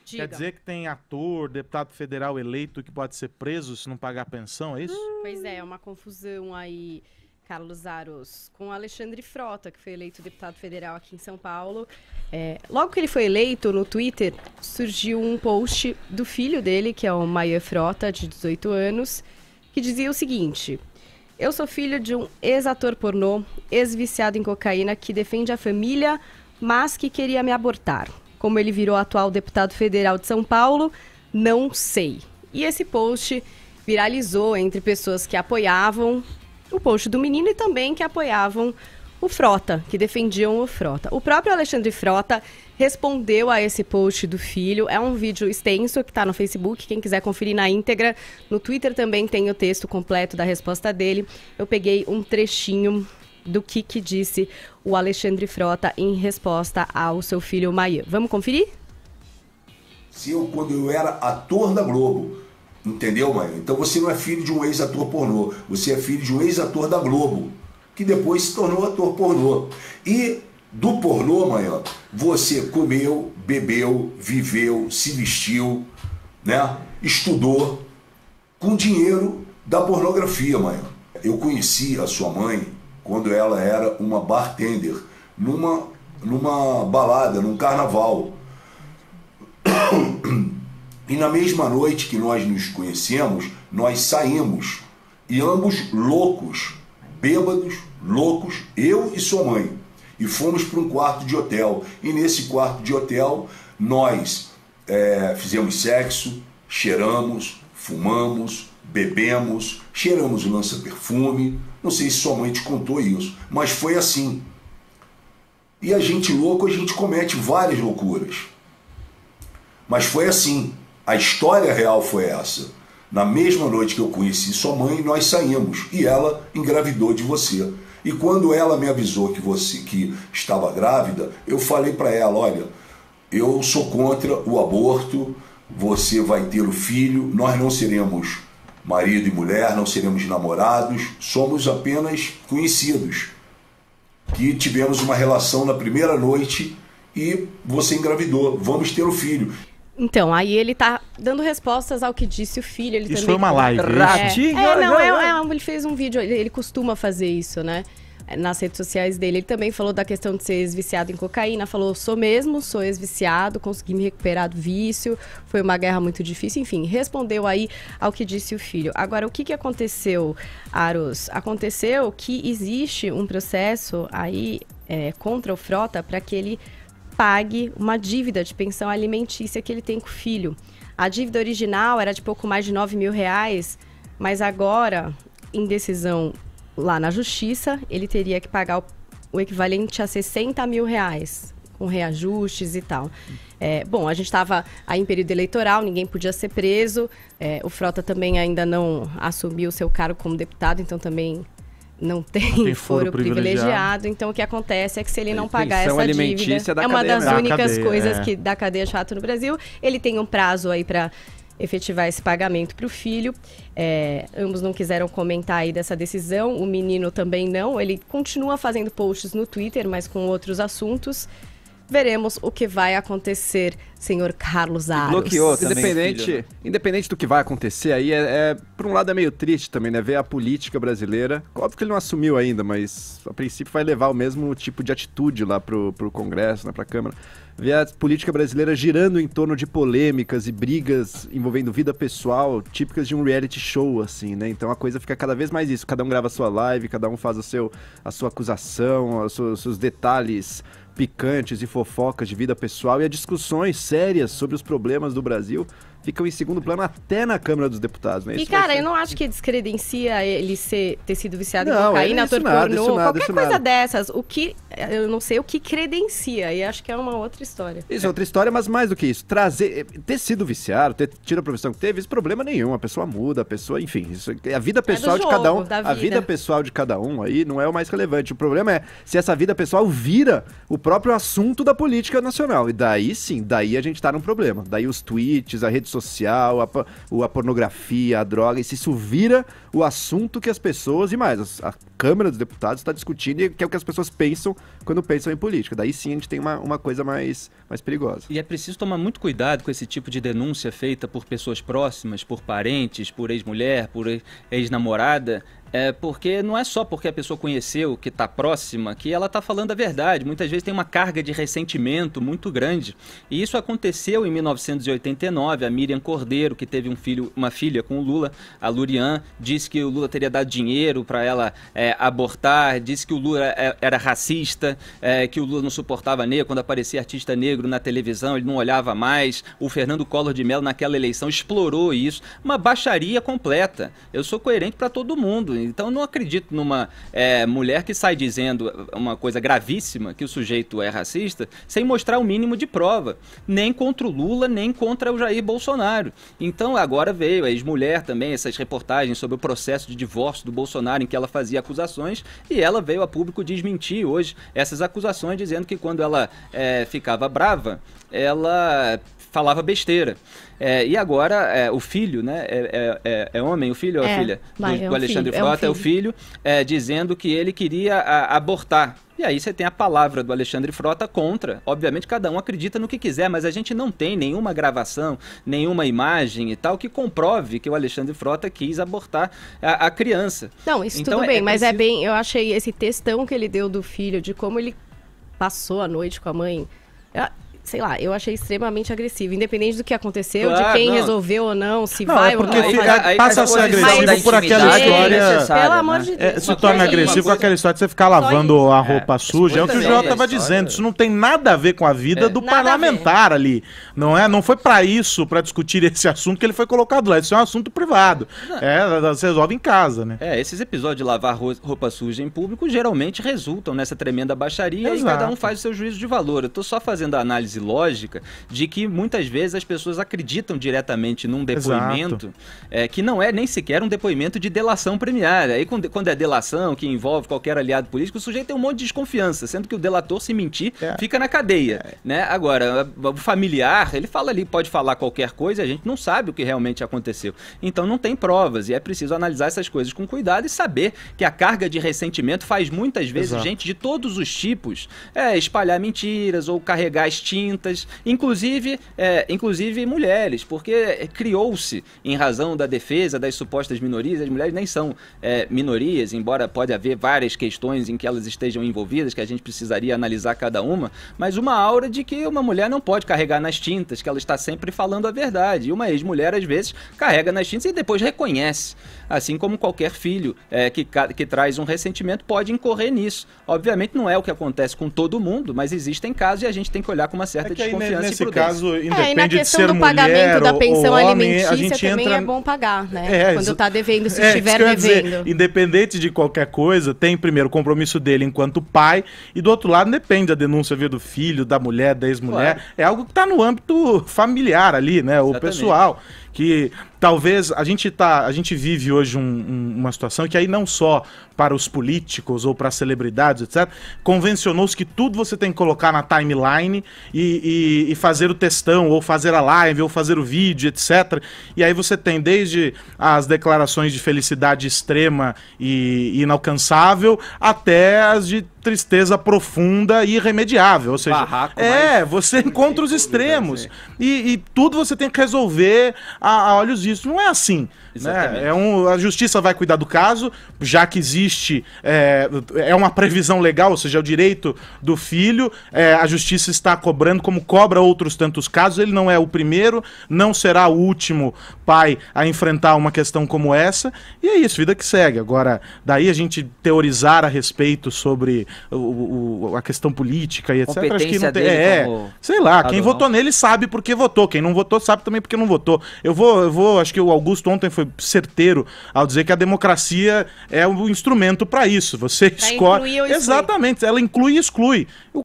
Quer dizer que tem ator, deputado federal eleito que pode ser preso se não pagar pensão, é isso? Pois é uma confusão aí, Carlos Aros, com Alexandre Frota, que foi eleito deputado federal aqui em São Paulo. Logo que ele foi eleito, no Twitter, surgiu um post do filho dele, que é o Maia Frota, de 18 anos, que dizia o seguinte: eu sou filho de um ex-ator pornô, ex-viciado em cocaína, que defende a família, mas que queria me abortar. Como ele virou atual deputado federal de São Paulo, não sei. E esse post viralizou entre pessoas que apoiavam o post do menino e também que apoiavam o Frota, que defendiam o Frota. O próprio Alexandre Frota respondeu a esse post do filho. É um vídeo extenso que está no Facebook, quem quiser conferir na íntegra. No Twitter também tem o texto completo da resposta dele. Eu peguei um trechinho do que disse o Alexandre Frota em resposta ao seu filho Maia. Vamos conferir? Quando eu era ator da Globo, entendeu, Maia? Então você não é filho de um ex-ator pornô, você é filho de um ex-ator da Globo, que depois se tornou ator pornô. E do pornô, Maia, você comeu, bebeu, viveu, se vestiu, né? Estudou com dinheiro da pornografia, Maia. Eu conheci a sua mãe quando ela era uma bartender, numa balada, num carnaval. E na mesma noite que nós nos conhecemos, nós saímos, e ambos loucos, bêbados, loucos, eu e sua mãe. E fomos para um quarto de hotel. E nesse quarto de hotel, nós fizemos sexo, cheiramos, fumamos, bebemos, cheiramos o lança-perfume. Não sei se sua mãe te contou isso, mas foi assim. E a gente louco, a gente comete várias loucuras. Mas foi assim. A história real foi essa. Na mesma noite que eu conheci sua mãe, nós saímos. E ela engravidou de você. E quando ela me avisou que estava grávida, eu falei para ela, olha, eu sou contra o aborto, você vai ter o filho, nós não seremos marido e mulher, não seremos namorados, somos apenas conhecidos, que tivemos uma relação na primeira noite e você engravidou, vamos ter o filho. Então, aí ele tá dando respostas ao que disse o filho. Ele isso também foi uma live. Ele fez um vídeo, ele costuma fazer isso, né? Nas redes sociais dele. Ele também falou da questão de ser ex-viciado em cocaína. Falou, sou ex-viciado, consegui me recuperar do vício. Foi uma guerra muito difícil. Enfim, respondeu aí ao que disse o filho. Agora, o que aconteceu, Aros? Aconteceu que existe um processo aí contra o Frota para que ele pague uma dívida de pensão alimentícia que ele tem com o filho. A dívida original era de pouco mais de R$9 mil, mas agora, em decisão lá na justiça, ele teria que pagar o equivalente a R$60 mil, com reajustes e tal. Bom, a gente estava aí em período eleitoral, ninguém podia ser preso, o Frota também ainda não assumiu o seu cargo como deputado, então também não tem foro privilegiado. Então o que acontece é que se ele não pagar essa dívida, é uma das únicas coisas que dá cadeia chato no Brasil. Ele tem um prazo aí para efetivar esse pagamento para o filho. Ambos não quiseram comentar aí dessa decisão, o menino também não. Ele continua fazendo posts no Twitter, mas com outros assuntos. Veremos o que vai acontecer, senhor Carlos Aros. Bloqueou também, independente do que vai acontecer aí, por um lado é meio triste também, né? Ver a política brasileira. Óbvio que ele não assumiu ainda, mas a princípio vai levar o mesmo tipo de atitude lá pro Congresso, né, pra Câmara. Ver a política brasileira girando em torno de polêmicas e brigas envolvendo vida pessoal, típicas de um reality show, assim, né? Então a coisa fica cada vez mais isso. Cada um grava a sua live, cada um faz a sua acusação, os seus detalhes picantes e fofocas de vida pessoal, e as discussões sérias sobre os problemas do Brasil ficam em segundo plano até na Câmara dos Deputados, né? E, cara, eu não acho que descredencia ele ter sido viciado em cocaína, ator pornô, qualquer coisa dessas. Eu não sei o que credencia, e acho que é uma outra história. Isso é outra história, mas mais do que isso, ter sido viciado, ter tido a profissão que teve, isso problema nenhum, a pessoa muda, a pessoa, enfim, a vida pessoal de cada um, a vida pessoal de cada um aí não é o mais relevante. O problema é se essa vida pessoal vira o próprio assunto da política nacional. E daí sim, daí a gente tá num problema. Daí os tweets, a rede social, a pornografia, a droga, e se isso vira o assunto que as pessoas, e mais, a Câmara dos Deputados está discutindo, e que é o que as pessoas pensam quando pensam em política. Daí sim a gente tem uma coisa mais perigosa. E é preciso tomar muito cuidado com esse tipo de denúncia feita por pessoas próximas, por parentes, por ex-mulher, por ex-namorada, porque não é só porque a pessoa conheceu, que está próxima, que ela está falando a verdade. Muitas vezes tem uma carga de ressentimento muito grande. E isso aconteceu em 1989. A Miriam Cordeiro, que teve uma filha com o Lula, a Lurian, disse que o Lula teria dado dinheiro para ela abortar, disse que o Lula era racista, que o Lula não suportava negro. Quando aparecia artista negro na televisão, ele não olhava mais. O Fernando Collor de Mello, naquela eleição, explorou isso. Uma baixaria completa. Eu sou coerente para todo mundo. Então, não acredito numa mulher que sai dizendo uma coisa gravíssima, que o sujeito é racista, sem mostrar o mínimo de prova, nem contra o Lula, nem contra o Jair Bolsonaro. Então, agora veio a ex-mulher também, essas reportagens sobre o processo de divórcio do Bolsonaro, em que ela fazia acusações, e ela veio a público desmentir hoje essas acusações, dizendo que quando ela ficava brava, ela falava besteira. E agora, o filho, né? É homem, o filho ou a filha? Do Alexandre Frota, é o filho, dizendo que ele queria abortar. E aí você tem a palavra do Alexandre Frota contra. Obviamente, cada um acredita no que quiser, mas a gente não tem nenhuma gravação, nenhuma imagem e tal que comprove que o Alexandre Frota quis abortar a criança. Não, isso então, tudo bem, mas preciso... eu achei esse textão que ele deu do filho, de como ele passou a noite com a mãe... Sei lá, eu achei extremamente agressivo. Independente do que aconteceu, de quem resolveu ou não, se vai ou não. Porque passa a ser agressivo por aquela história. Pelo amor de Deus. Se torna agressivo com aquela história de você ficar lavando a roupa suja. É o que o João estava dizendo. Isso não tem nada a ver com a vida do parlamentar ali. Não foi para isso, para discutir esse assunto que ele foi colocado lá. Isso é um assunto privado. Você resolve em casa, né? Esses episódios de lavar roupa suja em público geralmente resultam nessa tremenda baixaria. E cada um faz o seu juízo de valor. Eu tô só fazendo a análise lógica de que muitas vezes as pessoas acreditam diretamente num depoimento que não é nem sequer um depoimento de delação premiada. Aí quando é delação, que envolve qualquer aliado político, o sujeito tem um monte de desconfiança, sendo que o delator, se mentir, fica na cadeia. Né? Agora, o familiar, ele fala ali, pode falar qualquer coisa, a gente não sabe o que realmente aconteceu. Então não tem provas, e é preciso analisar essas coisas com cuidado e saber que a carga de ressentimento faz muitas vezes gente de todos os tipos espalhar mentiras ou carregar as tintas, inclusive mulheres, porque criou-se, em razão da defesa das supostas minorias, as mulheres nem são minorias, embora pode haver várias questões em que elas estejam envolvidas, que a gente precisaria analisar cada uma, mas uma aura de que uma mulher não pode carregar nas tintas, que ela está sempre falando a verdade, e uma ex-mulher às vezes carrega nas tintas e depois reconhece, assim como qualquer filho que traz um ressentimento pode incorrer nisso. Obviamente não é o que acontece com todo mundo, mas existem casos e a gente tem que olhar com uma certa desconfiança nesse e prudência. Caso, independe e na questão de ser do pagamento da pensão homem, alimentícia também é bom pagar, né? Quando tá devendo, se estiver devendo. Dizer, independente de qualquer coisa, tem primeiro o compromisso dele enquanto pai, e do outro lado depende da denúncia do filho, da mulher, da ex-mulher. Claro. É algo que tá no âmbito familiar ali, né? O pessoal. Que talvez a gente vive hoje uma situação que aí não só para os políticos ou para as celebridades, etc., convencionou-se que tudo você tem que colocar na timeline e fazer o textão, ou fazer a live, ou fazer o vídeo, etc. E aí você tem desde as declarações de felicidade extrema e inalcançável, até as de tristeza profunda e irremediável. Ou seja, você encontra os extremos. E tudo você tem que resolver a olhos vistos. Não é assim. Né? A justiça vai cuidar do caso, já que existe uma previsão legal, ou seja, é o direito do filho. A justiça está cobrando, como cobra outros tantos casos. Ele não é o primeiro, não será o último pai a enfrentar uma questão como essa. E é isso, vida que segue. Agora, daí a gente teorizar a respeito sobre a questão política e etc. Acho que não tem. Sei lá, quem votou nele sabe por que votou. Quem não votou sabe também por que não votou. Eu vou, acho que o Augusto ontem foi certeiro ao dizer que a democracia é o instrumento para isso. Você escolhe. Exatamente, ela inclui e exclui.